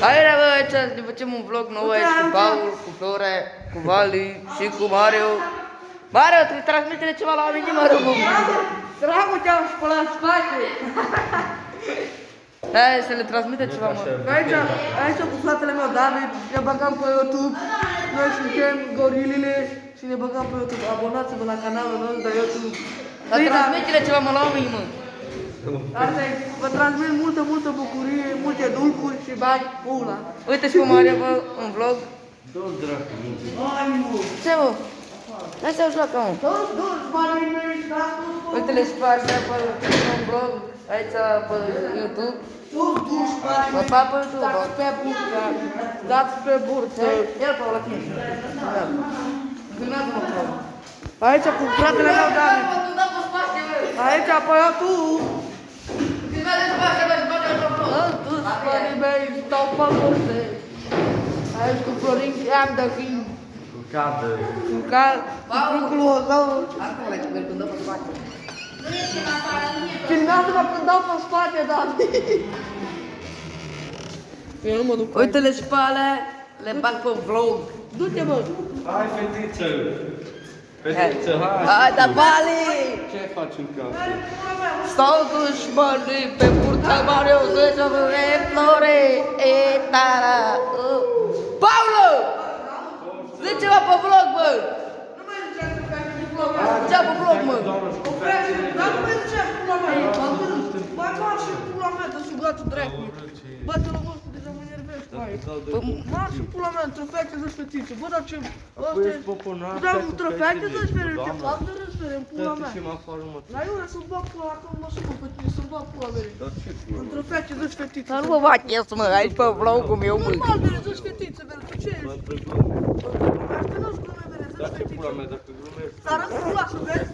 Hai, bă, aici ne facem un vlog nou aici cu Paul, cu Flore, cu Vali și cu Mario. Mario, trebuie transmite ceva la oamenii, Mario. Dracu, te-am spălat spate! Hai să le transmite ceva, mă. Aici cu fratele meu David, ne băgăm pe YouTube. Noi suntem gorilile și ne băgăm pe YouTube. Abonați-vă la canalul nostru de YouTube. Dar transmite ceva, mă, la oamenii, mă. Asta e, vă transmit multă bucurie, multe dulcuri și bani, pula. Uite și pe Mario, bă, în vlog. Ce, mă? Hai să joacă, mă. Toți banii mei, Uite-le și pe așa pe un vlog, aici pe YouTube. toți duși banii Bă, mei, pa pe YouTube, bă. dați pe burtă, dați pe burtă. Ia pe la tine. Filmează-mă, bă. Aici cu fratele meu David. Aici pe YouTube. Toți banii mei stau pe burtă. Aici cu Florin Cheam de Fin. Cu frâncul ăzău. Filmează-mă când dau pe spate, David. Eu nu mă duc. Uite-le și pe alea, le bag pe vlog. Du-te, mă. Hai, fetiță! Fetiță, hai! Hai, da, Vali! Ce faci în cap? Stau dușmanii pe burta Mario, să vă Flore, e tara. Paulo! Zice ceva pe vlog, bă! Ce pe vlog, mă? Dar nu mai zicea pula mea. Mai marș și pula mea, dă-și gatul dracului. Bă, te rog, deja mă enervezi, mai. Marș și pula mea, trofeace de fetiță. Bă, dar ce... Ăsta e... Da, trofeace de fetiță, ce fac de răsfere în pula mea. Dar eu să-mi bag pula, acum mă supă pe tine, să-mi bag pula mea. În trofeace de fetiță. Dar nu mă bacheți, mă, aici pe vlogul meu, mă. Normal, vere, de fetiță, vere, tu ce ești? Asta nu-ți glume, vere, de fetiță. Dar în pula să vezi?